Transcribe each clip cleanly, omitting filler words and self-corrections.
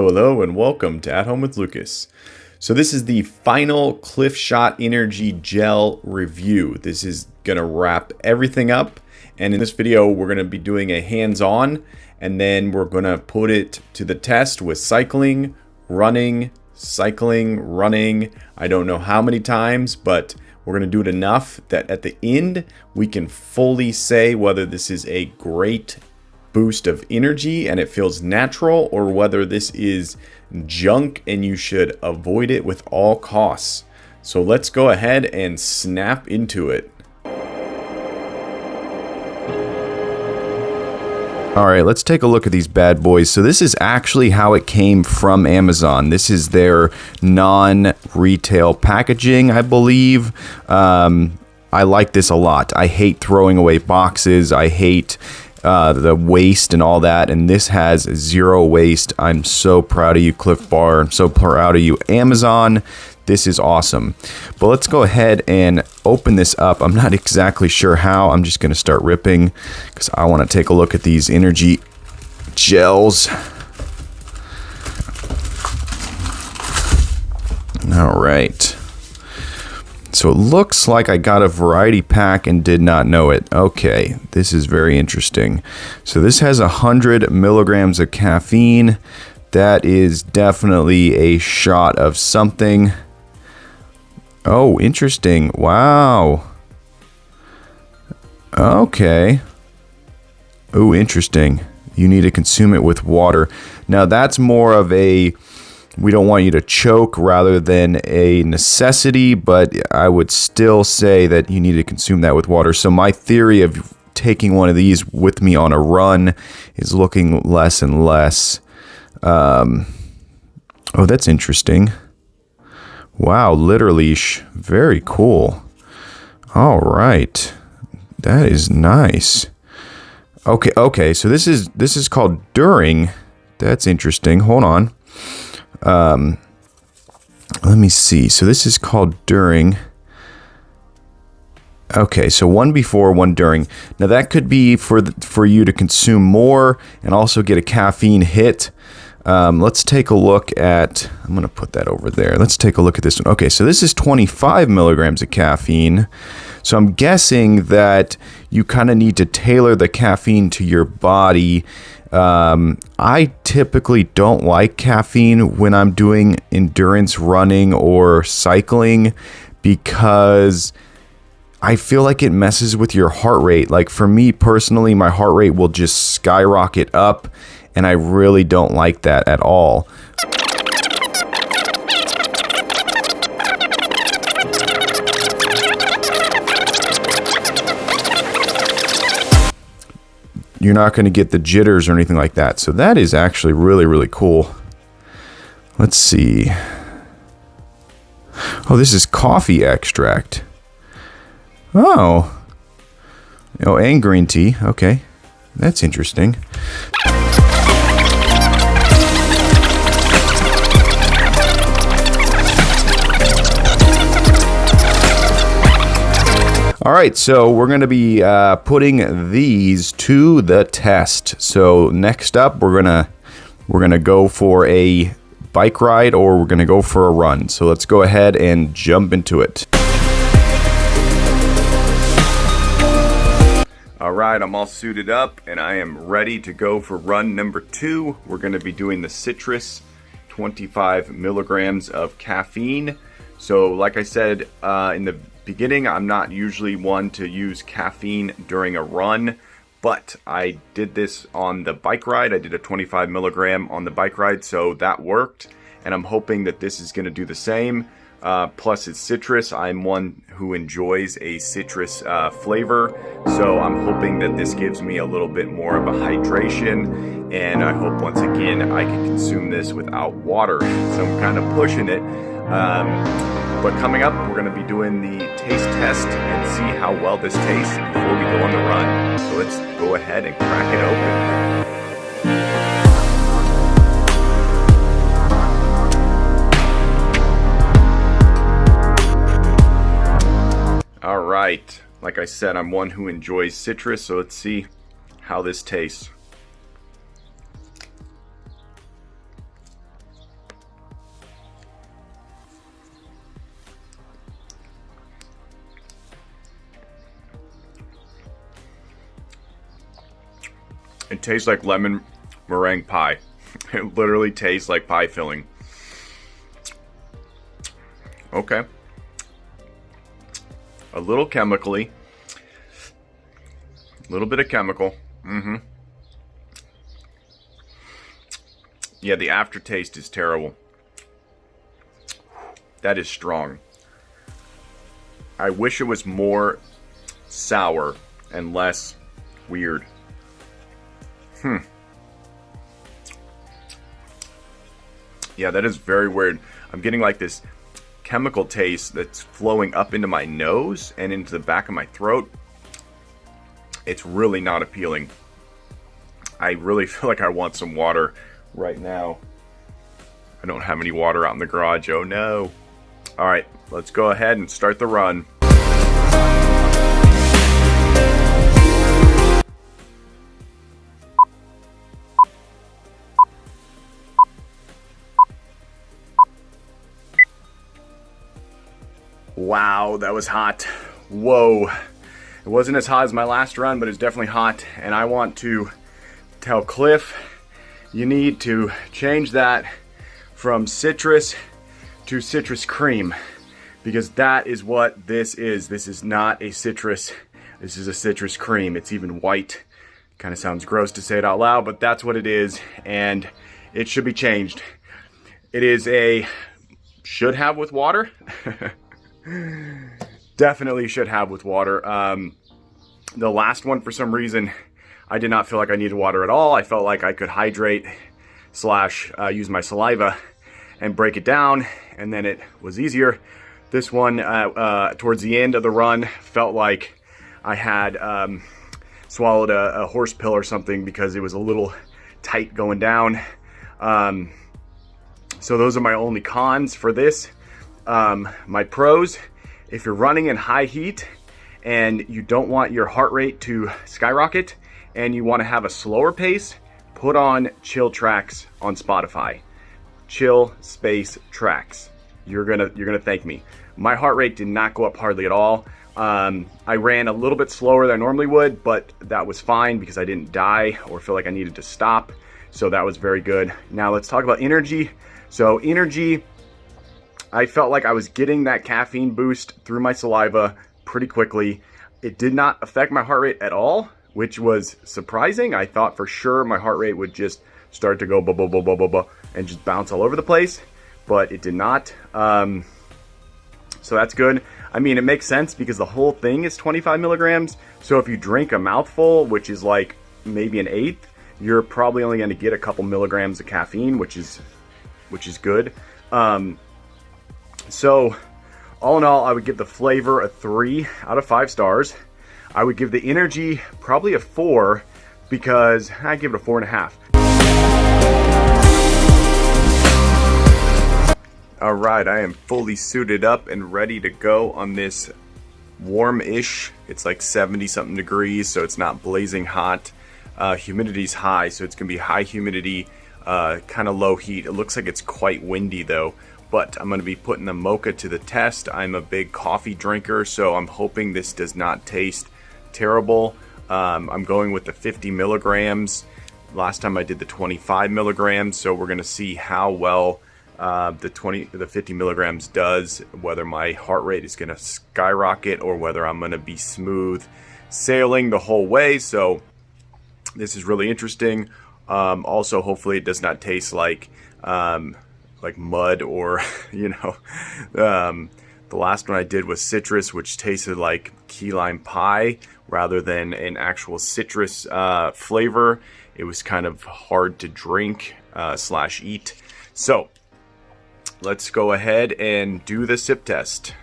Hello, and welcome to At Home with Lucas. So this is the final Clif Shot Energy Gel review. This is gonna wrap everything up, and in this video we're gonna be doing a hands-on, and then we're gonna put it to the test with cycling, running. I don't know how many times, but we're gonna do it enough that at the end we can fully say whether this is a great boost of energy and it feels natural, or whether this is junk and you should avoid it with all costs. So let's go ahead and snap into it. All right, let's take a look at these bad boys. So this is actually how it came from Amazon. This is their non-retail packaging, I believe. I like this a lot. I hate throwing away boxes. I hate the waste and all that, and this has zero waste. I'm so proud of you, Clif Bar. I'm so proud of you, Amazon. This is awesome. But let's go ahead and open this up. I'm not exactly sure how. I'm just going to start ripping because I want to take a look at these energy gels. All right. So it looks like I got a variety pack and did not know it. Okay, this is very interesting. So this has 100 milligrams of caffeine. That is definitely a shot of something. Oh, interesting. Wow. Okay. Oh, interesting. You need to consume it with water. Now that's more of a, we don't want you to choke rather than a necessity, but I would still say that you need to consume that with water. So my theory of taking one of these with me on a run is looking less and less. Oh, that's interesting. Wow, literally, very cool. All right, that is nice. Okay, so this is called during. That's interesting. Hold on. Let me see. So this is called during. Okay, so one before, one during. Now that could be for you to consume more and also get a caffeine hit. Let's take a look at, I'm going to put that over there. Let's take a look at this one. Okay, so this is 25 milligrams of caffeine. So I'm guessing that you kind of need to tailor the caffeine to your body. I typically don't like caffeine when I'm doing endurance running or cycling because I feel like it messes with your heart rate. Like for me personally, my heart rate will just skyrocket up, and I really don't like that at all. You're not going to get the jitters or anything like that. So that is actually really, really cool. Let's see. Oh, this is coffee extract. Oh, and green tea. Okay, that's interesting. All right, so we're going to be putting these to the test. So next up, we're gonna go for a bike ride, or we're gonna go for a run. So let's go ahead and jump into it. All right, I'm all suited up and I am ready to go for run number 2. We're going to be doing the citrus, 25 milligrams of caffeine. So like I said in the beginning, I'm not usually one to use caffeine during a run, but I did this on the bike ride. I did a 25 milligram on the bike ride, so that worked, and I'm hoping that this is going to do the same. Plus it's citrus. I'm one who enjoys a citrus flavor, so I'm hoping that this gives me a little bit more of a hydration, and I hope once again I can consume this without water. So I'm kind of pushing it. But coming up, we're going to be doing the taste test and see how well this tastes before we go on the run. So let's go ahead and crack it open. All right, like I said, I'm one who enjoys citrus, so let's see how this tastes. It tastes like lemon meringue pie. It literally tastes like pie filling. Okay. A little chemically. A little bit of chemical. Yeah, the aftertaste is terrible. That is strong. I wish it was more sour and less weird. Yeah, that is very weird. I'm getting like this chemical taste that's flowing up into my nose and into the back of my throat. It's really not appealing. I really feel like I want some water right now. I don't have any water out in the garage. Oh no. All right, let's go ahead and start the run. Wow, that was hot. Whoa. It wasn't as hot as my last run, but it's definitely hot. And I want to tell Clif, you need to change that from citrus to citrus cream, because that is what this is. This is not a citrus. This is a citrus cream. It's even white. Kind of sounds gross to say it out loud, but that's what it is, and it should be changed. It is a should have with water. Definitely should have with water. The last one, for some reason, I did not feel like I needed water at all. I felt like I could hydrate slash use my saliva and break it down, and then it was easier. This one, towards the end of the run, felt like I had swallowed a horse pill or something because it was a little tight going down. So those are my only cons for this. My pros, if you're running in high heat and you don't want your heart rate to skyrocket and you want to have a slower pace, put on chill tracks on Spotify. Chill space tracks. You're gonna thank me. My heart rate did not go up hardly at all. I ran a little bit slower than I normally would, but that was fine because I didn't die or feel like I needed to stop. So that was very good. Now let's talk about energy. So energy, I felt like I was getting that caffeine boost through my saliva pretty quickly. It did not affect my heart rate at all, which was surprising. I thought for sure my heart rate would just start to go blah, blah, blah, blah, blah, blah, and just bounce all over the place, but it did not. So that's good. I mean, it makes sense because the whole thing is 25 milligrams. So if you drink a mouthful, which is like maybe an eighth, you're probably only going to get a couple milligrams of caffeine, which is good. So all in all, I would give the flavor a 3 out of 5 stars. I would give the energy probably a 4 because I give it a 4.5. All right, I am fully suited up and ready to go on this warm-ish. It's like 70 something degrees, so it's not blazing hot. Humidity's high, so it's gonna be high humidity, kind of low heat. It looks like it's quite windy though, but I'm gonna be putting the mocha to the test. I'm a big coffee drinker, so I'm hoping this does not taste terrible. I'm going with the 50 milligrams. Last time I did the 25 milligrams, so we're gonna see how well the 50 milligrams does, whether my heart rate is gonna skyrocket or whether I'm gonna be smooth sailing the whole way. So this is really interesting. Also, hopefully it does not taste like mud or, you know, the last one I did was citrus, which tasted like key lime pie rather than an actual citrus flavor. It was kind of hard to drink slash eat. So let's go ahead and do the sip test.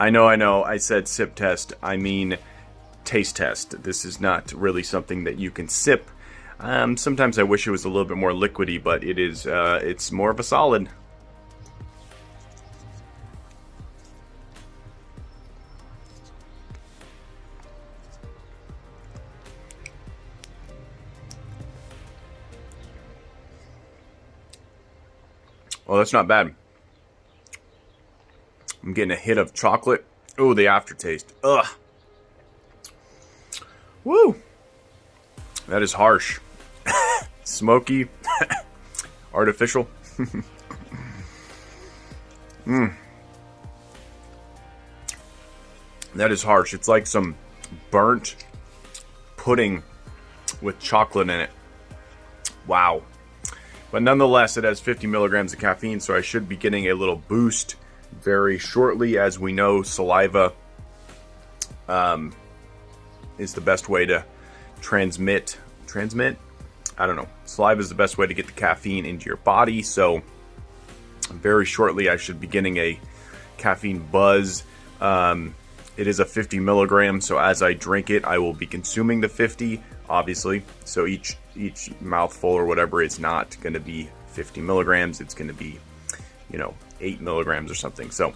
I know, I said sip test, I mean taste test. This is not really something that you can sip. Sometimes I wish it was a little bit more liquidy, but it is, it's more of a solid. Oh, that's not bad. I'm getting a hit of chocolate. Oh, the aftertaste. Ugh. Woo. That is harsh. Smoky. Artificial. That is harsh. It's like some burnt pudding with chocolate in it. Wow. But nonetheless, it has 50 milligrams of caffeine, so I should be getting a little boost very shortly. As we know, saliva is the best way to transmit? I don't know. Saliva is the best way to get the caffeine into your body, so very shortly I should be getting a caffeine buzz. It is a 50 milligram, so as I drink it, I will be consuming the 50, obviously. So each mouthful or whatever is not going to be 50 milligrams. It's going to be, 8 milligrams or something. So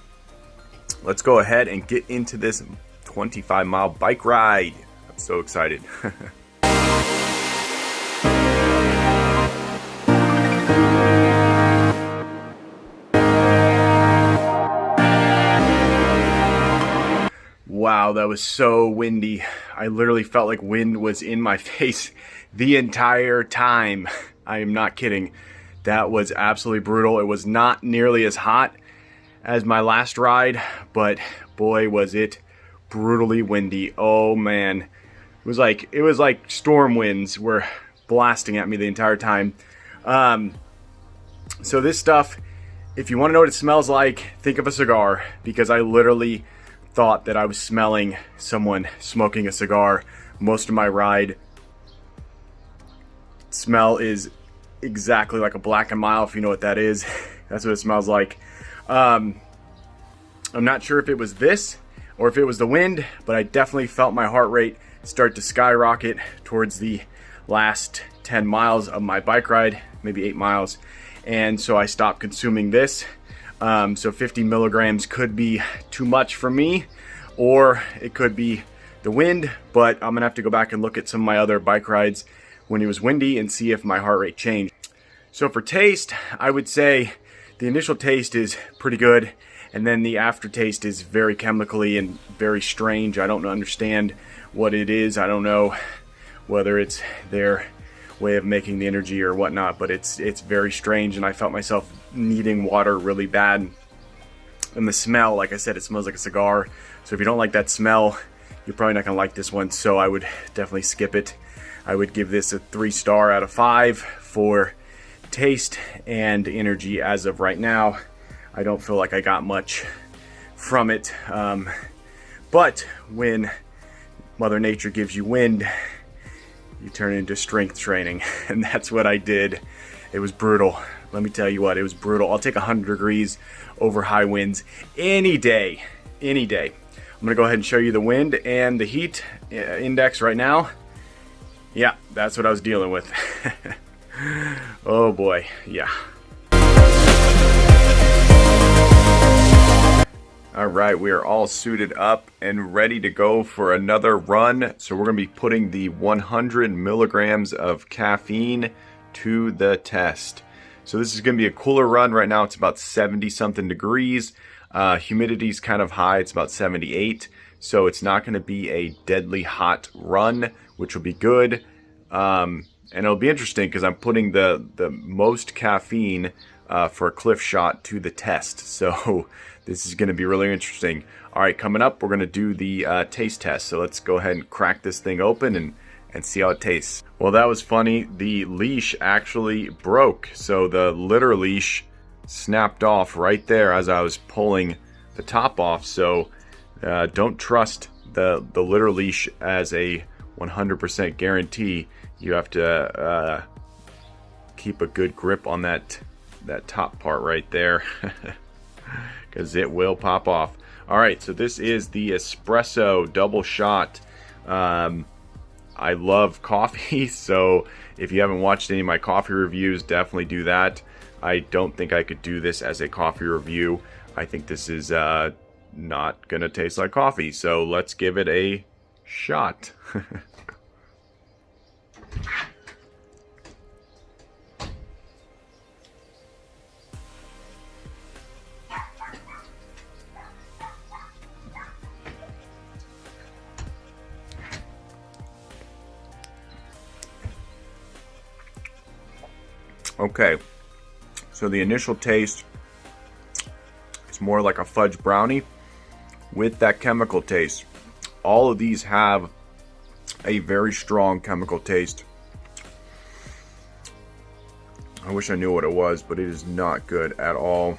let's go ahead and get into this 25-mile bike ride. I'm so excited. Wow, that was so windy. I literally felt like wind was in my face the entire time. I am not kidding. That was absolutely brutal. It was not nearly as hot as my last ride, but boy, was it brutally windy. Oh man. It was like storm winds were blasting at me the entire time. So this stuff, if you want to know what it smells like, think of a cigar, because I literally thought that I was smelling someone smoking a cigar most of my ride. Smell is exactly like a Black & Mild, if you know what that is. That's what it smells like. I'm not sure if it was this or if it was the wind, but I definitely felt my heart rate start to skyrocket towards the last 10 miles of my bike ride, maybe 8 miles. And so I stopped consuming this. So 50 milligrams could be too much for me, or it could be the wind, but I'm gonna have to go back and look at some of my other bike rides when it was windy and see if my heart rate changed. So for taste, I would say the initial taste is pretty good, and then the aftertaste is very chemically and very strange. I don't understand what it is. I don't know whether it's their way of making the energy or whatnot, but it's very strange, and I felt myself needing water really bad. And the smell, like I said, it smells like a cigar, so if you don't like that smell, you're probably not gonna like this one, so I would definitely skip it. I would give this a 3-star out of 5 for taste and energy as of right now. I don't feel like I got much from it, but when Mother Nature gives you wind, you turn into strength training, and that's what I did. It was brutal. Let me tell you what, it was brutal. I'll take 100 degrees over high winds any day, any day. I'm gonna go ahead and show you the wind and the heat index right now. Yeah, that's what I was dealing with. Oh boy, yeah. All right, we are all suited up and ready to go for another run. So we're gonna be putting the 100 milligrams of caffeine to the test. So this is gonna be a cooler run. Right now it's about 70 something degrees. Humidity's kind of high, it's about 78. So it's not gonna be a deadly hot run, which will be good. And it'll be interesting because I'm putting the most caffeine for a Clif shot to the test. So this is going to be really interesting. All right, coming up, we're going to do the taste test. So let's go ahead and crack this thing open and see how it tastes. Well, that was funny. The leash actually broke. So the litter leash snapped off right there as I was pulling the top off. So don't trust the litter leash as a 100% guarantee. You have to keep a good grip on that top part right there, because it will pop off. All right, so this is the espresso double shot. I love coffee, so if you haven't watched any of my coffee reviews, definitely do that. I don't think I could do this as a coffee review. I think this is not gonna taste like coffee, so let's give it a shot. Okay, so the initial taste is more like a fudge brownie with that chemical taste. All of these have a very strong chemical taste. I wish I knew what it was, but it is not good at all.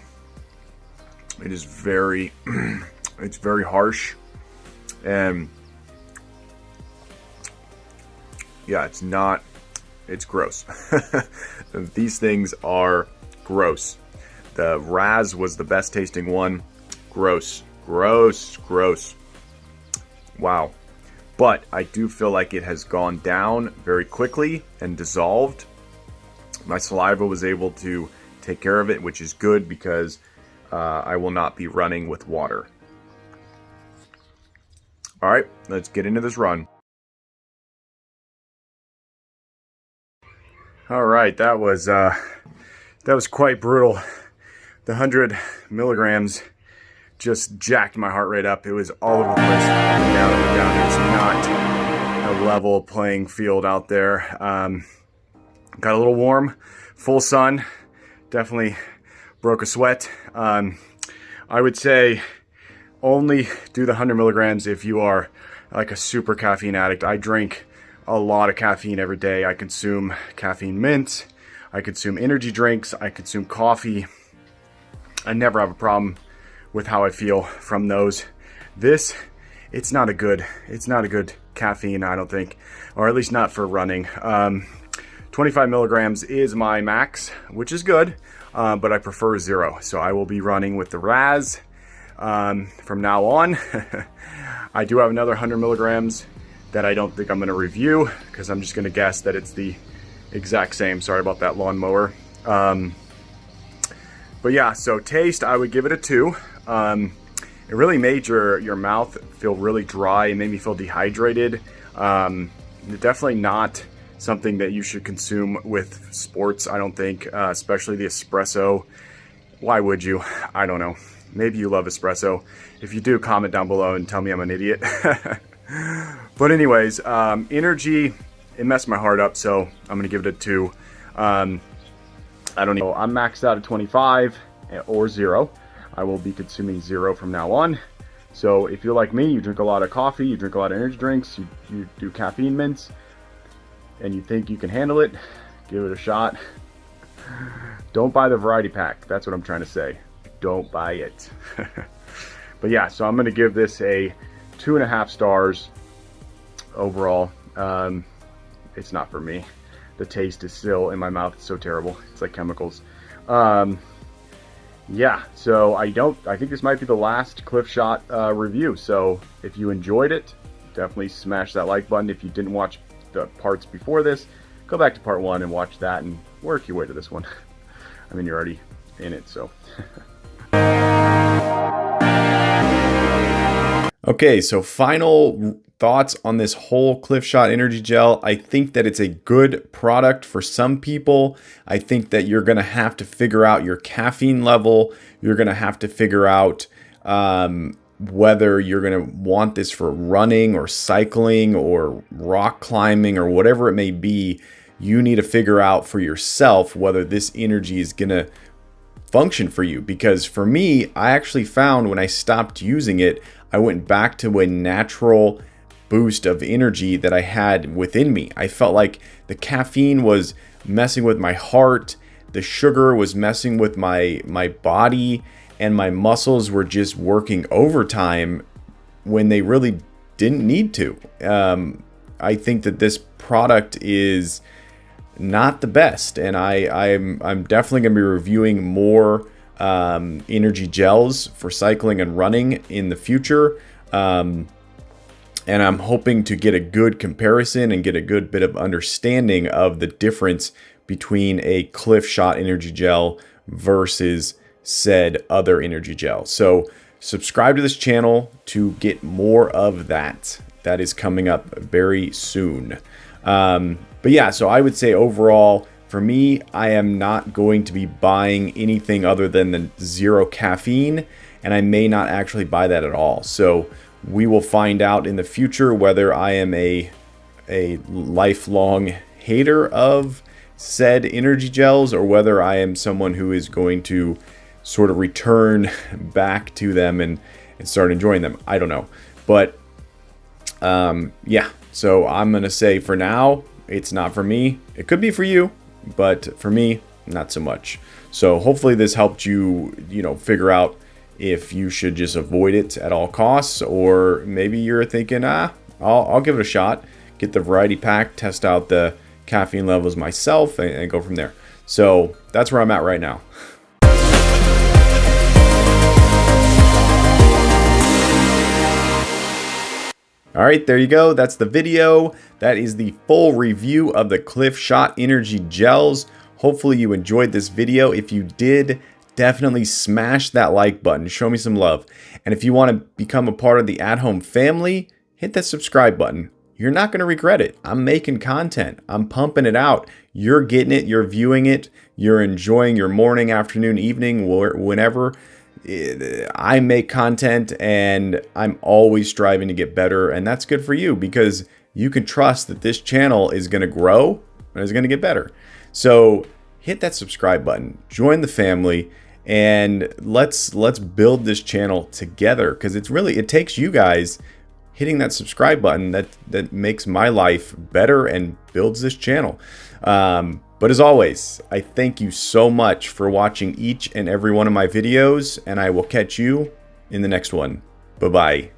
It is very, it's very harsh, and yeah, it's gross. These things are gross. The Raz was the best tasting one. Gross, gross, gross. Wow. But I do feel like it has gone down very quickly and dissolved. My saliva was able to take care of it, which is good because I will not be running with water. All right, let's get into this run. All right, that was quite brutal. The 100 milligrams just jacked my heart rate up. It was all over the place, up and down, up and down. It's not a level playing field out there. Got a little warm, full sun, definitely broke a sweat. I would say only do the 100 milligrams if you are like a super caffeine addict. I drink a lot of caffeine every day. I consume caffeine mints, I consume energy drinks, I consume coffee. I never have a problem with how I feel from those. This, it's not a good caffeine, I don't think, or at least not for running. 25 milligrams is my max, which is good, but I prefer 0. So I will be running with the Raz from now on. I do have another 100 milligrams that I don't think I'm going to review because I'm just going to guess that it's the exact same. Sorry about that lawnmower. But yeah, so taste, I would give it a 2. It really made your mouth feel really dry. It made me feel dehydrated. Definitely not something that you should consume with sports, I don't think, especially the espresso. Why would you? I don't know. Maybe you love espresso. If you do, comment down below and tell me I'm an idiot. But anyways, energy, it messed my heart up, so I'm going to give it a 2. I don't know. I'm maxed out at 25 or 0. I will be consuming 0 from now on. So if you're like me, you drink a lot of coffee, you drink a lot of energy drinks, you do caffeine mints, and you think you can handle it, give it a shot. Don't buy the variety pack. That's what I'm trying to say. Don't buy it. But yeah, so I'm going to give this a 2.5 stars overall. It's not for me. The taste is still in my mouth. It's so terrible. It's like chemicals. Yeah, so I think this might be the last Clif Shot review. So if you enjoyed it, definitely smash that like button. If you didn't watch the parts before this, go back to part 1 and watch that and work your way to this one. I mean, you're already in it, so. Okay, so final thoughts on this whole Clif Shot Energy Gel. I think that it's a good product for some people. I think that you're going to have to figure out your caffeine level. You're going to have to figure out whether you're going to want this for running or cycling or rock climbing or whatever it may be. You need to figure out for yourself whether this energy is going to function for you. Because for me, I actually found when I stopped using it, I went back to a natural boost of energy that I had within me. I felt like the caffeine was messing with my heart, the sugar was messing with my body, and my muscles were just working overtime when they really didn't need to. I think that this product is not the best, and I'm definitely going to be reviewing more energy gels for cycling and running in the future. And I'm hoping to get a good comparison and get a good bit of understanding of the difference between a Clif Shot energy gel versus said other energy gel. So subscribe to this channel to get more of that. That is coming up very soon. But yeah, so I would say overall, for me, I am not going to be buying anything other than the 0 caffeine, and I may not actually buy that at all. So we will find out in the future whether I am a lifelong hater of said energy gels or whether I am someone who is going to sort of return back to them and start enjoying them. I don't know. But yeah, so I'm going to say for now, it's not for me. It could be for you, but for me, not so much. So hopefully this helped you, figure out if you should just avoid it at all costs, or maybe you're thinking, I'll give it a shot, get the variety pack, test out the caffeine levels myself, and go from there. So that's where I'm at right now. All right, there you go. That's the video. That is the full review of the Clif Shot Energy Gels. Hopefully you enjoyed this video. If you did, definitely smash that like button. Show me some love. And if you want to become a part of the at-home family, hit that subscribe button. You're not going to regret it. I'm making content. I'm pumping it out. You're getting it. You're viewing it. You're enjoying your morning, afternoon, evening, whenever. I make content, and I'm always striving to get better, and that's good for you because you can trust that this channel is going to grow and is going to get better. So hit that subscribe button, join the family, and let's build this channel together, because it takes you guys hitting that subscribe button that makes my life better and builds this channel. But as always, I thank you so much for watching each and every one of my videos, and I will catch you in the next one. Bye-bye.